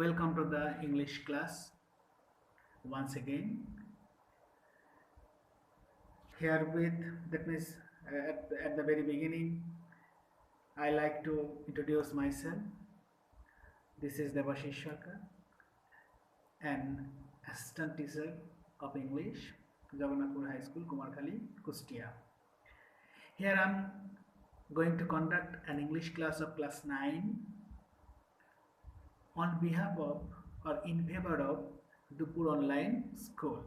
Welcome to the English class once again. Here with that means at the very beginning, I like to introduce myself. This is Debashis Sarkar, an assistant teacher of English, Jagannathpur High School, Kumarkhali, Kustia. Here I am going to conduct an English class of class 9 on behalf of or in favor of Dupur Online School.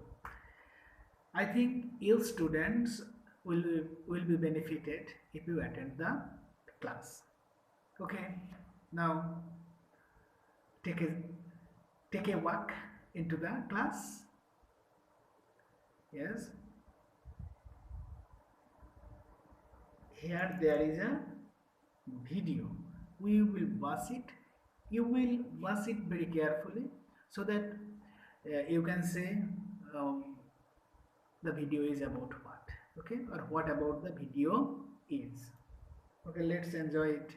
I think you students will be benefited if you attend the class. Okay, now take a walk into the class. Yes, here there is a video. We will watch it. You will watch it very carefully so that you can say the video is about what, okay, or what about the video is. Okay, let's enjoy it.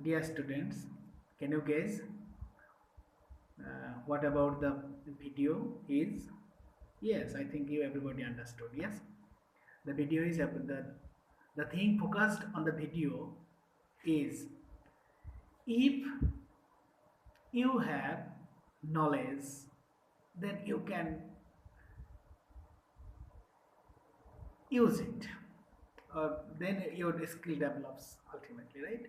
Dear students, can you guess what about the video is? Yes, I think you everybody understood. Yes, the video is the thing focused on the video is if you have knowledge, then you can use it, or then your skill develops ultimately, right?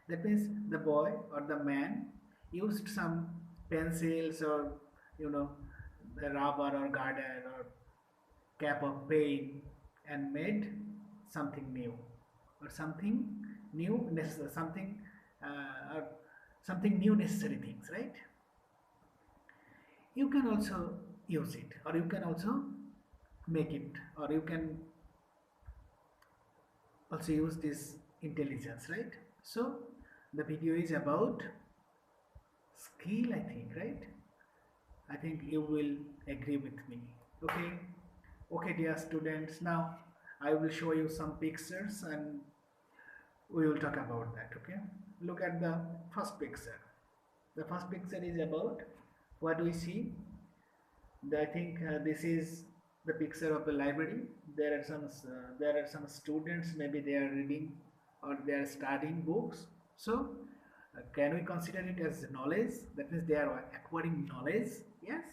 That means the boy or the man used some pencils or the rubber or garden or cap of paint and made something new or something new necessary, or something new necessary things, right? You can also use it, or you can also make it, or you can also use this intelligence, right? So the video is about skill, I think, right? I think you will agree with me. Okay, dear students, now I will show you some pictures and we will talk about that. Okay, look at the first picture. The first picture is about what we see. I think this is the picture of the library. There are some students, maybe they are reading or they are studying books. So can we consider it as knowledge? That means they are acquiring knowledge. Yes,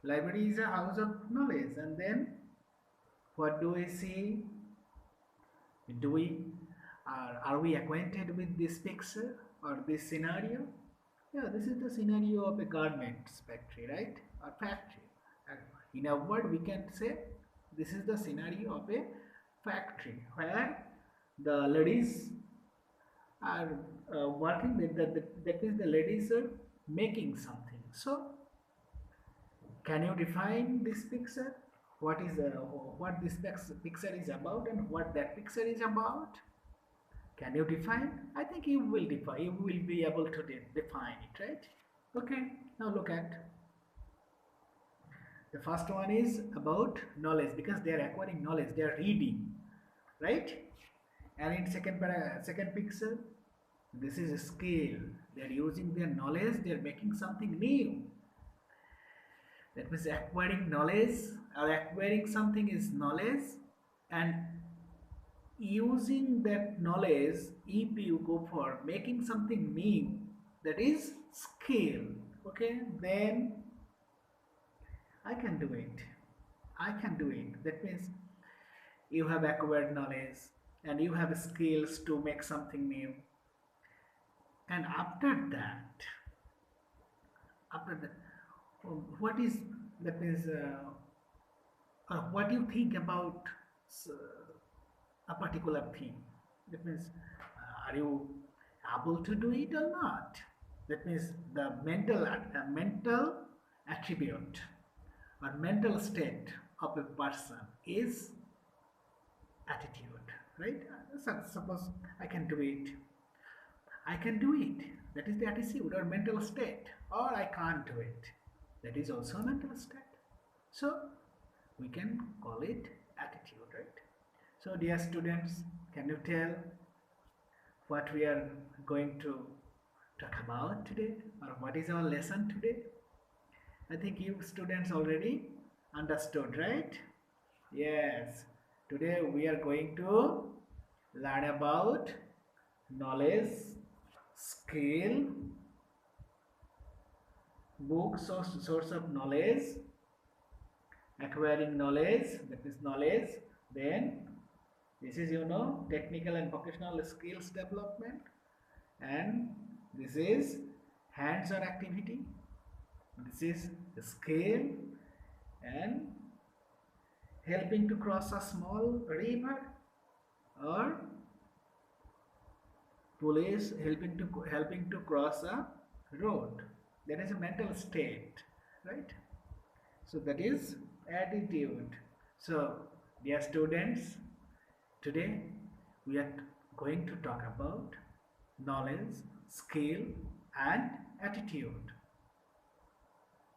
library is a house of knowledge. And then what do we see? Do we are we acquainted with this picture or this scenario? Yeah, this is the scenario of a garments factory, right? Or factory. In a word, we can say this is the scenario of a factory where the ladies are working with that is the ladies are making something. So can you define this picture? what this picture is about and what that picture is about. Can you define? I think you will define. You will be able to define it, right? Okay. Now look at the first one is about knowledge, because they are acquiring knowledge. They are reading, right? And in second picture, this is a skill. They are using their knowledge. They are making something new. That means acquiring knowledge or acquiring something is knowledge, and using that knowledge, if you go for making something new, that is skill. Okay, then I can do it. I can do it. That means you have acquired knowledge and you have skills to make something new. And after that, what is that means? What do you think about a particular thing? That means, are you able to do it or not? That means the mental attribute or mental state of a person is attitude, right? Suppose I can do it. I can do it. That is the attitude or mental state. Or I can't do it. That is also a mental state. So we can call it attitude, right? So dear students, can you tell what we are going to talk about today, or what is our lesson today? I think you students already understood, right? Yes. Today we are going to learn about knowledge, skill, books or source of knowledge, acquiring knowledge, that is knowledge. Then this is technical and vocational skills development, and this is hands-on activity. This is skill and helping to cross a small river, or police helping to cross a road. That is a mental state, right? So that is attitude. So dear students, today we are going to talk about knowledge, skill and attitude.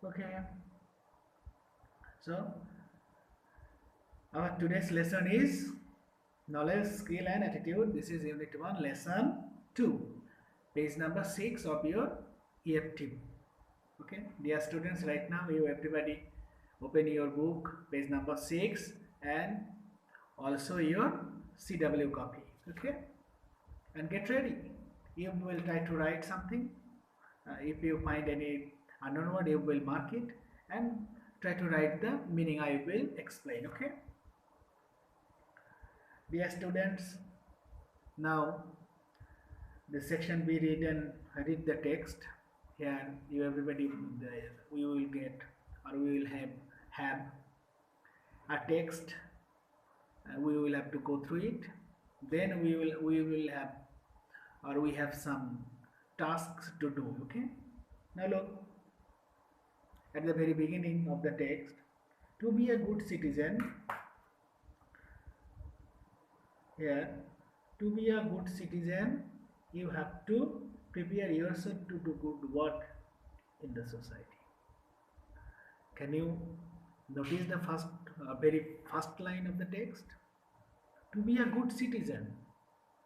Okay. So our today's lesson is knowledge, skill and attitude. This is unit 1, lesson 2, page number 6 of your EFT. Okay, dear students, right now you everybody open your book, page number 6, and also your CW copy. Okay, and get ready. You will try to write something. If you find any unknown word, you will mark it and try to write the meaning. I will explain. Okay, dear students, now the section we read the text. Here you everybody, we will get, or we will have a text. We will have to go through it. Then we will have, or we have some tasks to do. Okay, now look at the very beginning of the text. To be a good citizen, here, to be a good citizen, you have to prepare yourself to do good work in the society. Can you notice the very first line of the text? To be a good citizen.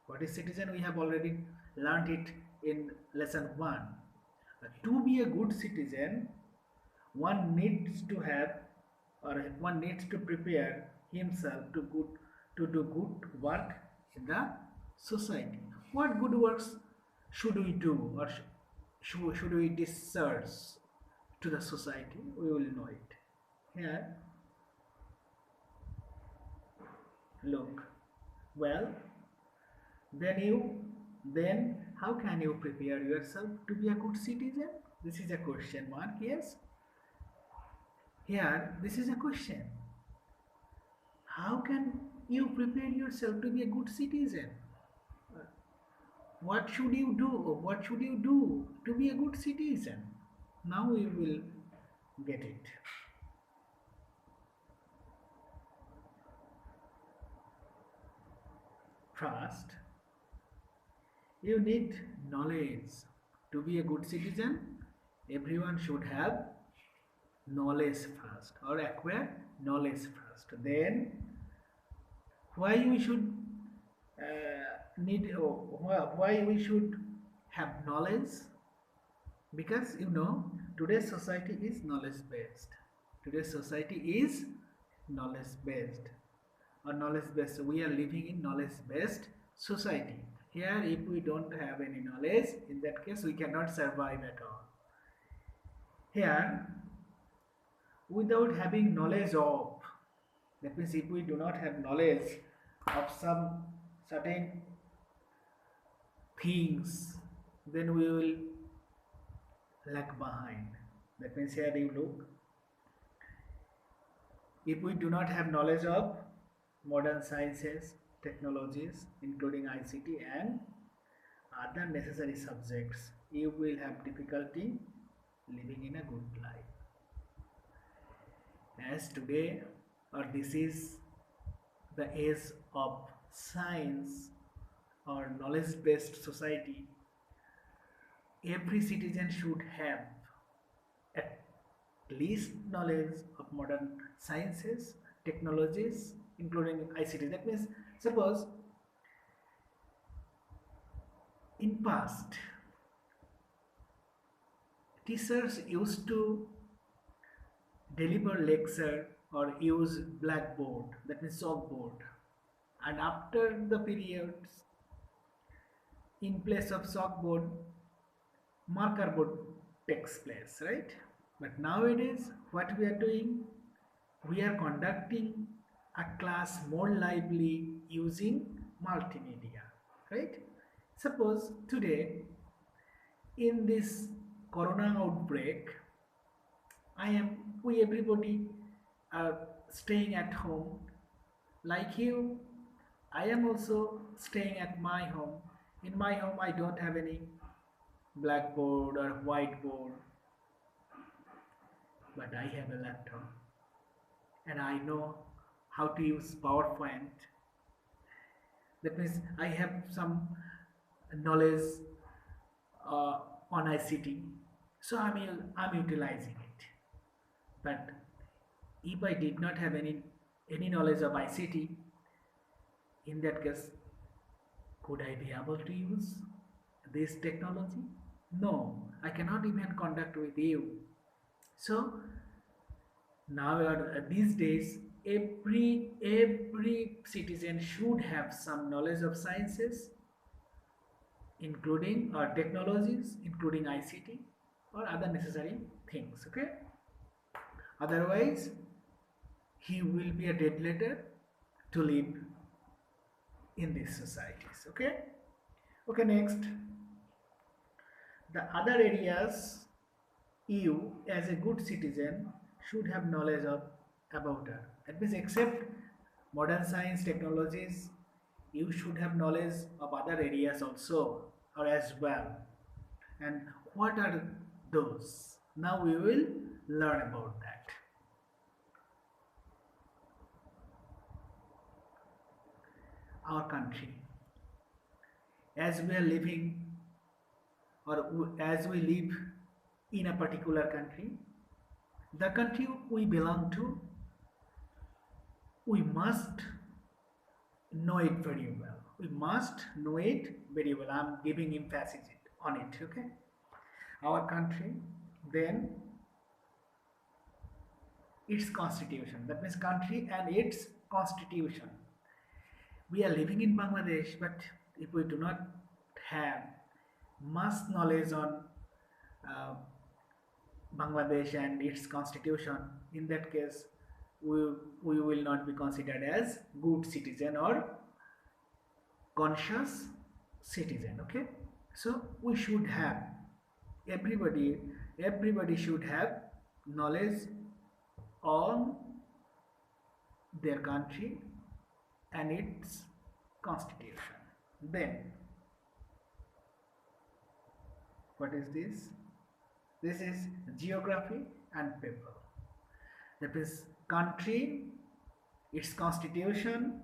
What is citizen? We have already learned it in lesson 1. To be a good citizen, one needs to have, or one needs to prepare himself to do good work in the society. What good works should we do, or should we discharge to the society? We will know it. Here, look. Well, then how can you prepare yourself to be a good citizen? This is a question mark. Yes. Here, this is a question. How can you prepare yourself to be a good citizen? What should you do? What should you do to be a good citizen? Now we will get it. First, you need knowledge. To be a good citizen, everyone should have knowledge first or acquire knowledge first. Then, why we should why we should have knowledge? Because today's society is knowledge based. Today's society is knowledge based or knowledge based. We are living in knowledge based society. Here, if we don't have any knowledge, in that case, we cannot survive at all. Here, without having knowledge of, that means if we do not have knowledge of some certain things, then we will lag behind. That means here you look, if we do not have knowledge of modern sciences, technologies, including ICT and other necessary subjects, you will have difficulty living in a good life. As today, or this is the age of science or knowledge-based society, every citizen should have at least knowledge of modern sciences, technologies, including ICT. That means, suppose in past, teachers used to deliver lecture or use blackboard, that means chalkboard, and after the periods, in place of chalkboard, marker board takes place, right? But nowadays, what we are doing, we are conducting a class more lively using multimedia, right? Suppose today, in this corona outbreak, we everybody are staying at home. Like you, I am also staying at my home. In my home, I don't have any blackboard or whiteboard, but I have a laptop and I know how to use PowerPoint. That means I have some knowledge on ICT, so I'm utilizing it. But if I did not have any knowledge of ICT, in that case, could I be able to use this technology? No, I cannot even contact with you. So now these days, every citizen should have some knowledge of sciences, including technologies, including ICT or other necessary things. Okay. Otherwise, he will be a dead letter to live in these societies. Okay. Okay. Next, the other areas you as a good citizen should have knowledge of about her. That means, except modern science technologies, you should have knowledge of other areas also or as well. And what are those? Now we will learn about that. Our country, as we are living or as we live in a particular country, the country we belong to, we must know it very well. We must know it very well. I'm giving emphasis on it. Okay. Our country, then its constitution. That means country and its constitution. We are living in Bangladesh, but if we do not have much knowledge on Bangladesh and its constitution, in that case, we will not be considered as good citizen or conscious citizen. Okay. So we should have, everybody should have knowledge on their country and its constitution. Then what is this? This is geography and people. That is country, its constitution,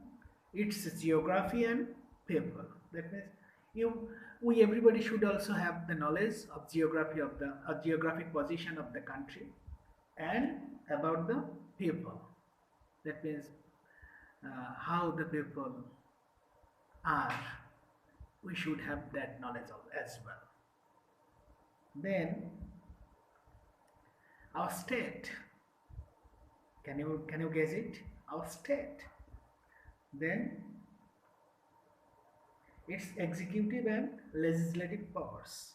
its geography and people. That means you, we, everybody should also have the knowledge of geography of the geographic position of the country and about the people. That means how the people are. We should have that knowledge as well. Then our state. Can you guess it? Our state. Then its executive and legislative powers.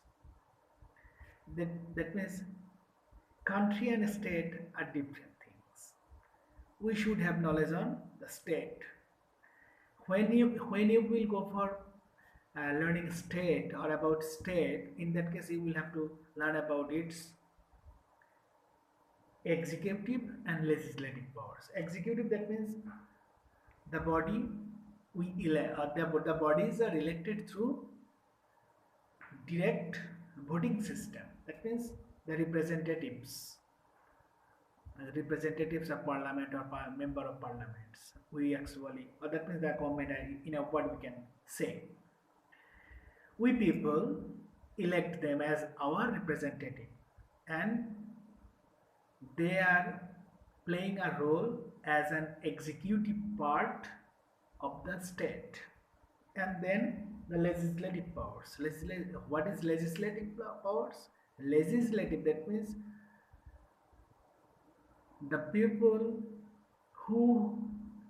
That means country and state are different things. We should have knowledge on the state. When you will go for learning state or about state, in that case you will have to learn about its executive and legislative powers. Executive, that means the body we elect, the bodies are elected through direct voting system. That means the representatives of parliament or member of parliaments. We actually, or that means the government, what we can say. We people elect them as our representative, and they are playing a role as an executive part of the state. And then the legislative powers. What is legislative powers? Legislative, that means the people who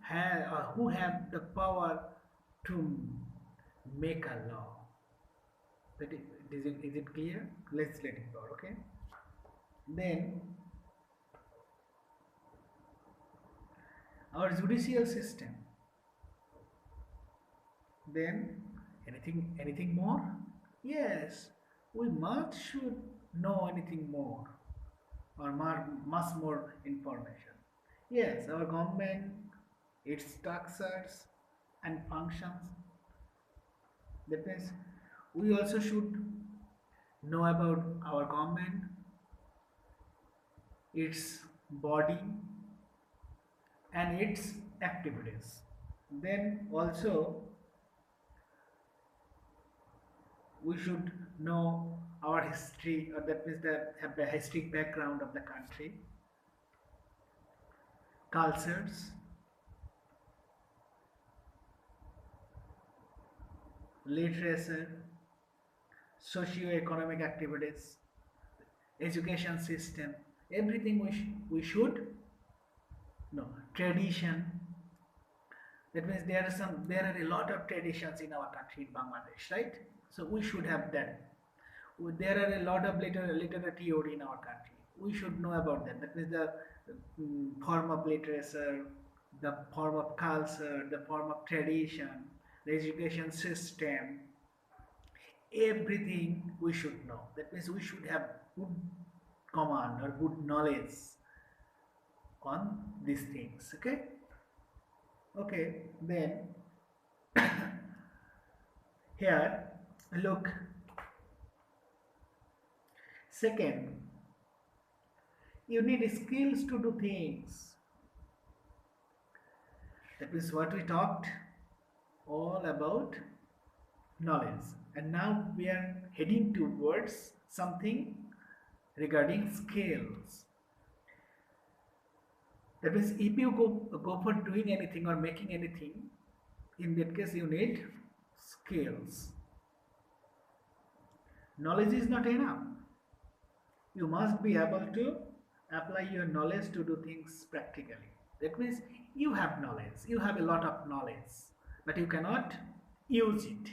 have the power to make a law. Is it clear? Legislative power, okay? Then our judicial system. Then anything more? Yes, we should know anything more or much more information. Yes, our government, its structures and functions. That means we also should know about our government, its body and its activities. Then also we should know our history, or that means have the historic background of the country, cultures, literature, socio-economic activities, education system, everything we should know. Tradition. That means there are a lot of traditions in our country, in Bangladesh, right? So we should have that. There are a lot of literary theory in our country. We should know about that. That means the form of literature, the form of culture, the form of tradition, the education system, everything we should know. That means we should have good command or good knowledge on these things. Okay, then here look. Second, you need skills to do things. That is what we talked all about knowledge, and now we are heading towards something regarding skills. That means if you go for doing anything or making anything, in that case you need skills. Knowledge is not enough. You must be able to apply your knowledge to do things practically. That means you have knowledge, you have a lot of knowledge, but you cannot use it.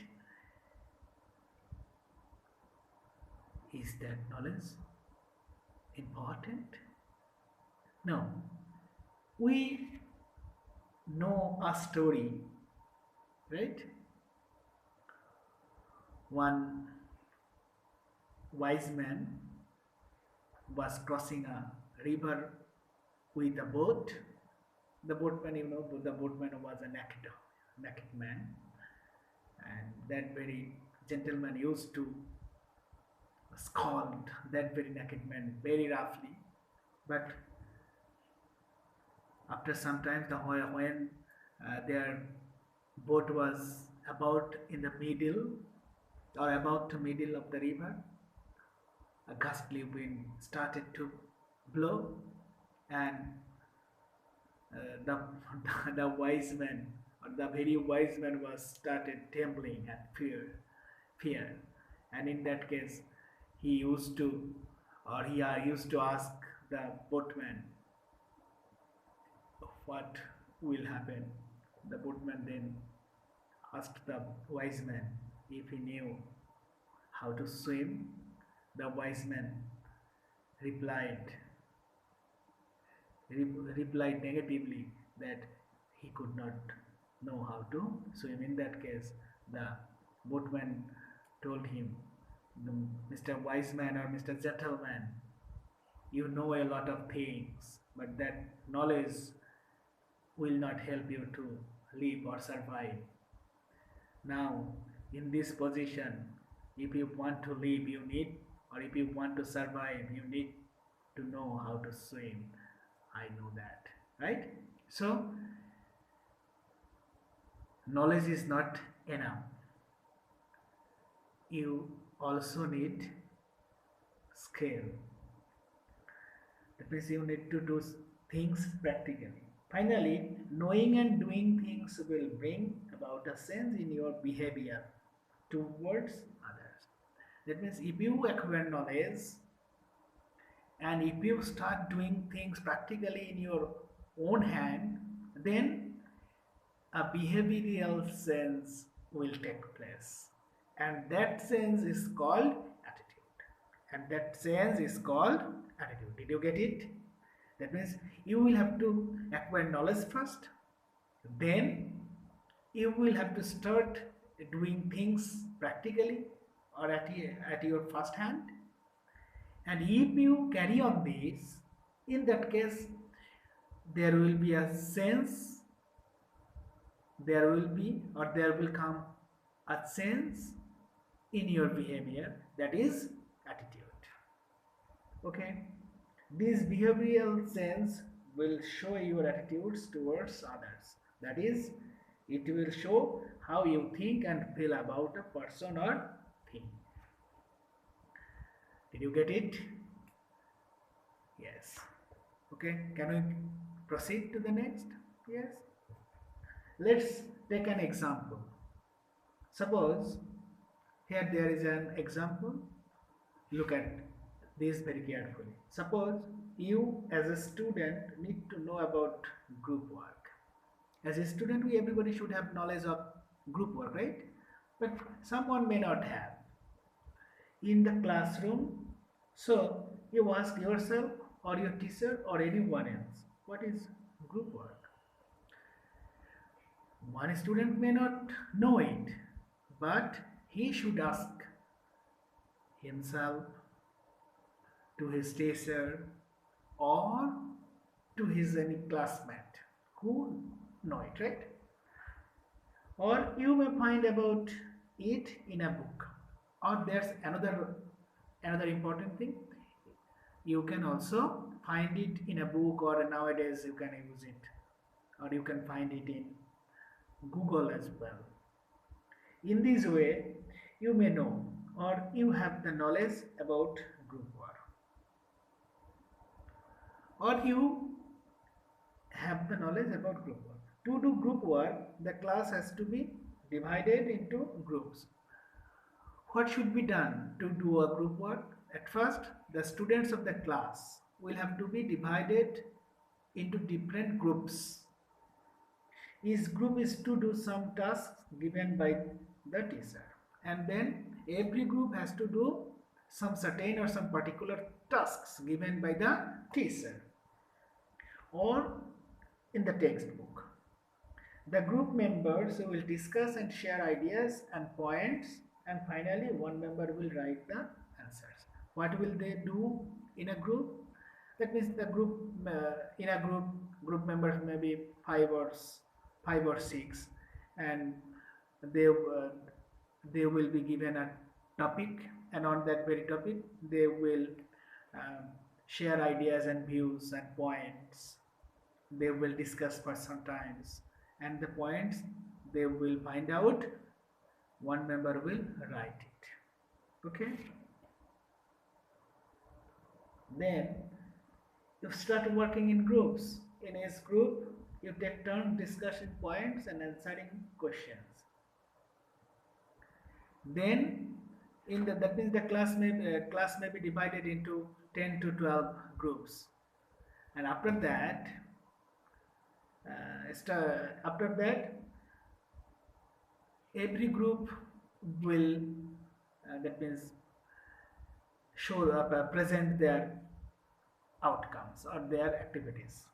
Is that knowledge important? No. We know a story, right? One wise man was crossing a river with a boat. The boatman, the boatman was a naked man, and that very gentleman used to scold that very naked man very roughly. But after some time, when their boat was about in the middle or about the middle of the river, a gustly wind started to blow, and the the wise man, or the very wise man, was started trembling and fear. And in that case, he used to, or he used to ask the boatman what will happen. The boatman then asked the wise man if he knew how to swim. The wise man replied replied negatively that he could not know how to swim. In that case, the boatman told him, Mr. Wise Man or Mr. Gentleman, you know a lot of things, but that knowledge will not help you to live or survive. Now, in this position, if you want to live, you need, or if you want to survive, you need to know how to swim. I know that, right? So, knowledge is not enough. You also need skill. That means you need to do things practically. Finally, knowing and doing things will bring about a sense in your behavior towards others. That means if you acquire knowledge and if you start doing things practically in your own hand, then a behavioral sense will take place. And that sense is called attitude. And that sense is called attitude. Did you get it? That means you will have to acquire knowledge first. Then you will have to start doing things practically or at your first hand. And if you carry on this, in that case, there will be a sense, there will come a sense in your behavior, that is attitude. Okay, this behavioral sense will show your attitudes towards others. That is, it will show how you think and feel about a person or thing. Did you get it? Yes. Okay, can we proceed to the next? Yes. Let's take an example. Suppose here there is an example. Look at this very carefully. Suppose you as a student need to know about group work. As a student, everybody should have knowledge of group work, right? But someone may not have. In the classroom, so you ask yourself or your teacher or anyone else, what is group work? One student may not know it, but he should ask himself, to his teacher, or to his any classmate who know it, right? Or you may find about it in a book. Or there's another important thing. You can also find it in a book, or nowadays you can use it, or you can find it in Google as well. In this way, you may know or you have the knowledge about group work. Or you have the knowledge about group work. To do group work, the class has to be divided into groups. What should be done to do a group work? At first, the students of the class will have to be divided into different groups. Each group is to do some tasks given by the teacher, and then every group has to do some certain or some particular tasks given by the teacher or in the textbook. The group members will discuss and share ideas and points, and finally one member will write the answers. What will they do in a group? That means the group in a group members may be five or six, and they will be given a topic, and on that very topic they will share ideas and views and points. They will discuss for some times, and the points they will find out one member will write it. Okay, then you start working in groups. In each group, you take turn discussing points and answering questions. Then, that means the class may be divided into 10 to 12 groups, and after that, every group will that means show up present their outcomes or their activities,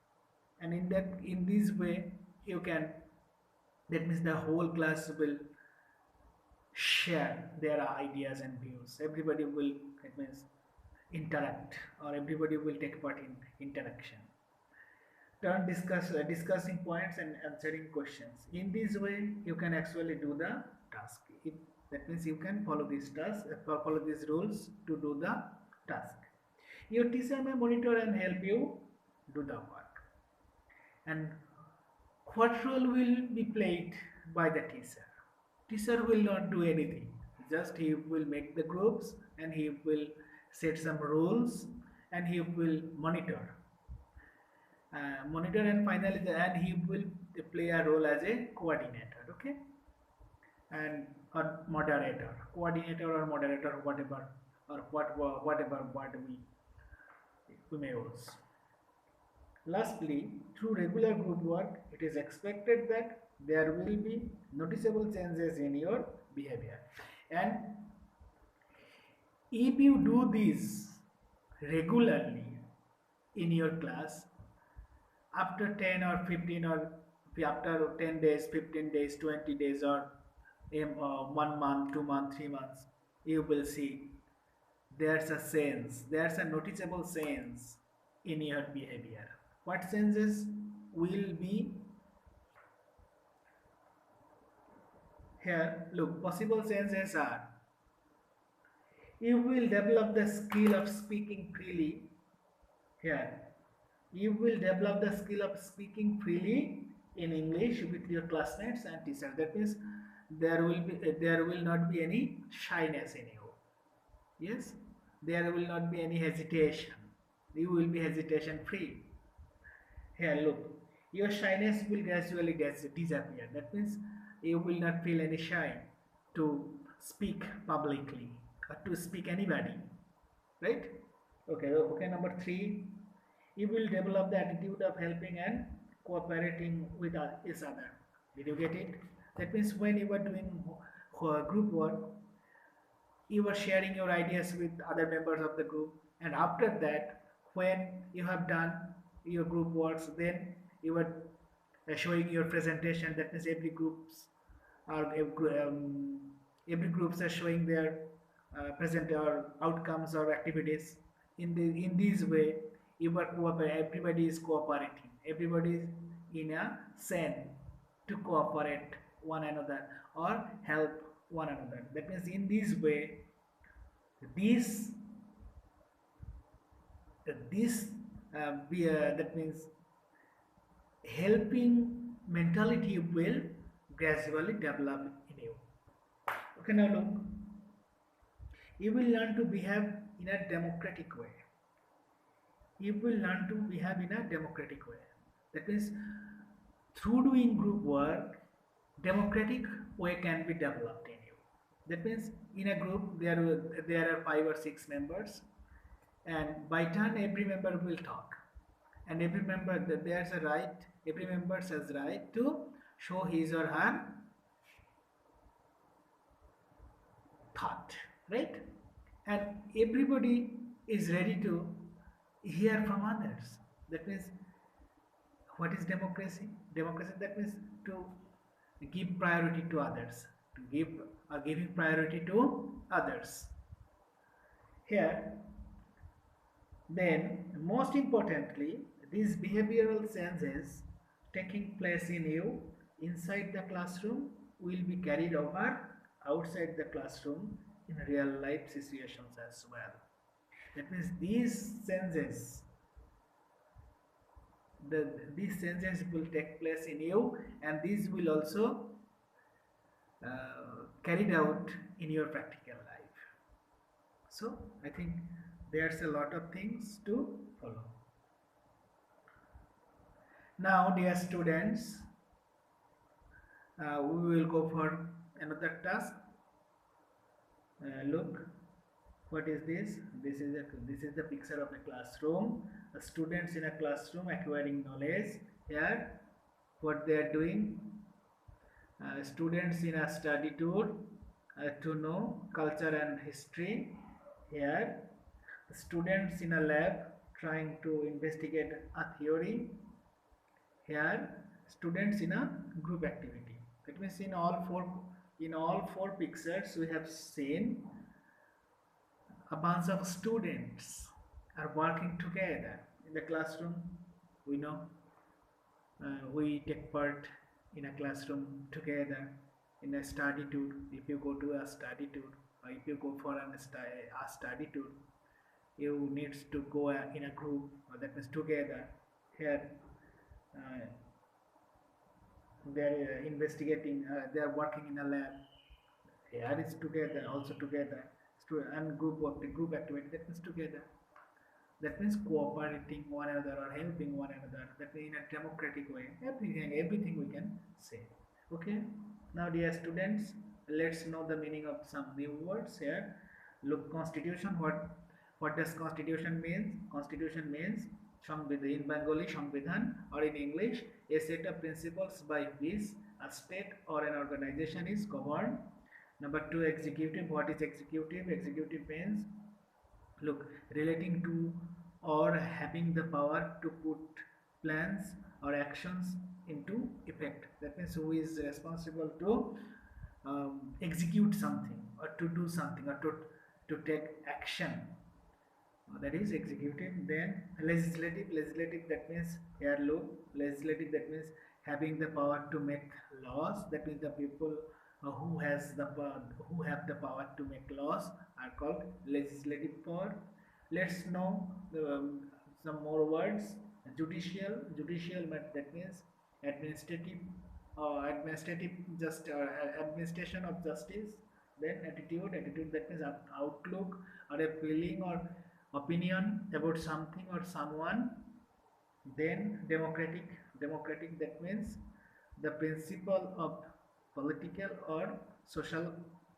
and in this way you can, that means the whole class will share their ideas and views. Everybody will, that means, interact, or everybody will take part in interaction. Discussing points and answering questions. In this way, you can actually do the task. That means you can follow this task, follow these rules to do the task. Your teacher may monitor and help you do the work. And what role will be played by the teacher? Teacher will not do anything. Just he will make the groups and he will set some rules and he will monitor and finally and he will play a role as a coordinator. Okay, and or moderator, coordinator or moderator, whatever, or whatever word we may use. Lastly, through regular group work, it is expected that there will be noticeable changes in your behavior. And if you do this regularly in your class, after 10 or 15 or after 10 days, 15 days, 20 days, or 1 month, 2 months, 3 months, you will see there's a noticeable change in your behavior. What changes will be here? Look, possible changes are: you will develop the skill of speaking freely. Here, you will develop the skill of speaking freely in English with your classmates and teachers. That means there will not be any shyness in you. Yes, there will not be any hesitation. You will be hesitation free. Here, look, your shyness will gradually disappear. That means you will not feel any shy to speak publicly or to speak anybody, right? Okay, number 3, you will develop the attitude of helping and cooperating with each other. Did you get it? That means when you are doing group work, you are sharing your ideas with other members of the group, and after that, when you have done your group works, then you are showing your presentation. That means every groups are showing their present or outcomes or activities. In this way, everybody is cooperating, everybody is in a sense to cooperate one another or help one another. That means in this way, this that means helping mentality will gradually develop in you. Okay, now look, you will learn to behave in a democratic way. You will learn to behave in a democratic way. That means through doing group work, democratic way can be developed in you. That means in a group there are 5 or 6 members, and by turn every member will talk, and every member every member has right to show his or her thought, right? And everybody is ready to hear from others. That means, what is democracy? Democracy, that means to give priority to others, to giving priority to others. Here, then, most importantly, these behavioral changes taking place in you inside the classroom will be carried over outside the classroom in real life situations as well. That means these changes will take place in you, and these will also carried out in your practical life. So I think there's a lot of things to follow. Now, dear students, we will go for another task. Look, what is this? This is the picture of a classroom. The students in a classroom acquiring knowledge. Here, what they are doing? Students in a study tour to know culture and history. Here, students in a lab trying to investigate a theory. Here, students in a group activity. That means in all four pictures we have seen a bunch of students are working together in the classroom. We know we take part in a classroom together in a study tour. If you go to a study tour or if you go for a study tour, you need to go in a group, or that means together. Here uh, they are investigating, they are working in a lab. Here is together, also together. And group activity, that means together. That means cooperating one another or helping one another. That means in a democratic way. Everything we can say. Okay. Now, dear students, let's know the meaning of some new words here. Look, constitution. What does constitution means? Constitution means সংবিধান in Bengali, সংবিধান, or in English, a set of principles by which a state or an organization is governed. Number two, executive. What is executive? Executive means, look, relating to or having the power to put plans or actions into effect. That means who is responsible to execute something or to do something or to take action. That is executive. Then legislative, that means here look, legislative, that means having the power to make laws. That means the people who have the power to make laws are called legislative power. Let's know some more words. Judicial, that means administrative, administrative just administration of justice. Then attitude, that means outlook or a feeling or opinion about something or someone. Then democratic, that means the principle of political or social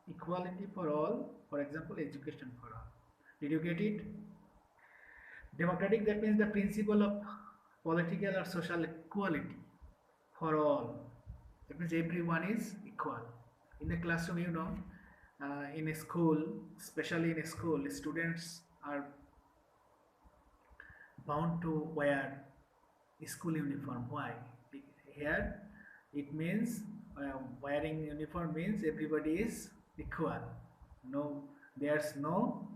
equality for all, for example education for all. Did you get it? Democratic, that means the principle of political or social equality for all. That means everyone is equal. In the classroom, in a school, especially in a school, students are bound to wear school uniform. Why? Here it means wearing uniform means everybody is equal. No, there's no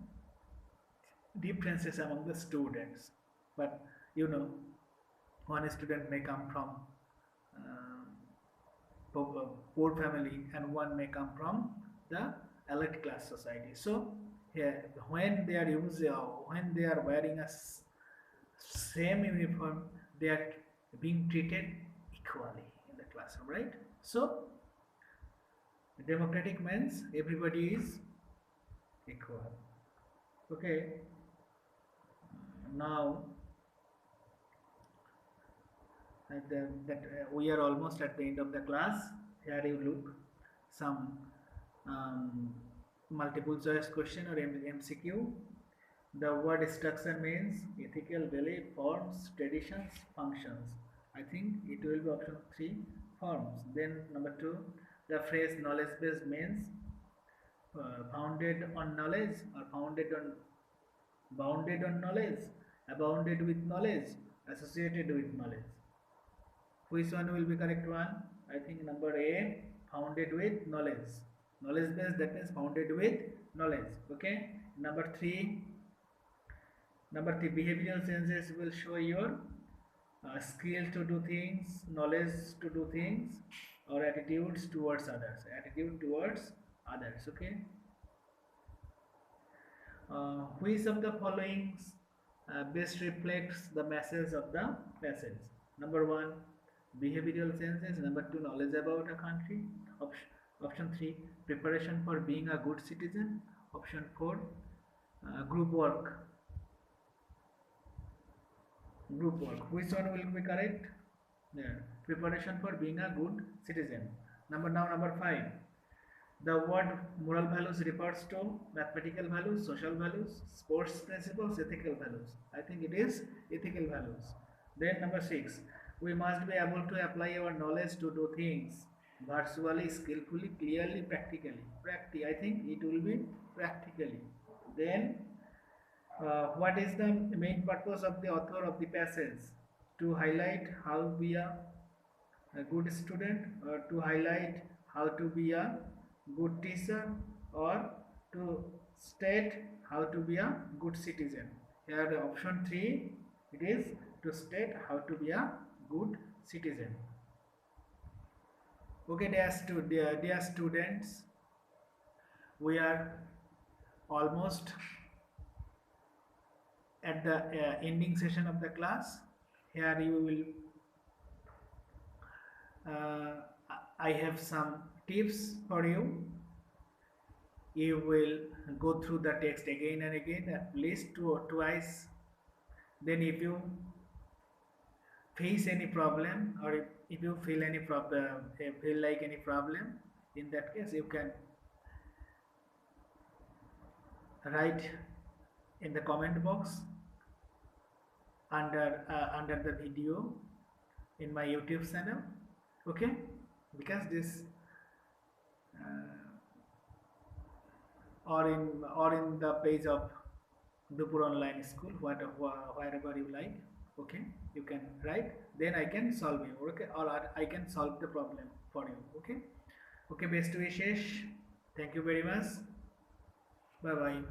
differences among the students. But one student may come from poor family and one may come from the elite class society. So here, when they are wearing a same uniform, they are being treated equally in the classroom, right? So democratic means everybody is equal. Okay. Now we are almost at the end of the class. Here you look some multiple choice question or MCQ. The word structure means ethical belief, forms, traditions, functions. I think it will be option 3, forms. Then number 2, the phrase knowledge base means founded on knowledge or bounded on knowledge, abounded with knowledge, associated with knowledge. Which one will be correct one? I think number A, founded with knowledge. Knowledge base, that means founded with knowledge. Okay. Number 3, behavioral changes will show your skill to do things, knowledge to do things, or attitudes towards others. Attitude towards others. Okay. Which of the following best reflects the message of the passage? Number 1, behavioral changes. Number 2, knowledge about a country. Option 3, preparation for being a good citizen. Option 4, group work. Group work. Which one will be correct? Yeah. Preparation for being a good citizen. Number 5. The word moral values refers to mathematical values, social values, sports principles, ethical values. I think it is ethical values. Then number 6, we must be able to apply our knowledge to do things virtually, skillfully, clearly, practically. I think it will be practically. Then what is the main purpose of the author of the passage? To highlight how we are a good student, or to highlight how to be a good teacher, or to state how to be a good citizen. Here the option 3, it is to state how to be a good citizen. Okay, dear students, we are almost at the ending session of the class. Here you will I have some tips for you. You will go through the text again and again, at least 2 or twice. Then if you face any problem, or if you feel any problem, feel like any problem, in that case you can write in the comment box under the video in my YouTube channel. Okay, because this or in the page of Dupur Online School, wherever you like. Okay, you can write, then I can solve you. Okay, or I can solve the problem for you. Okay, best wishes. Thank you very much. Bye bye.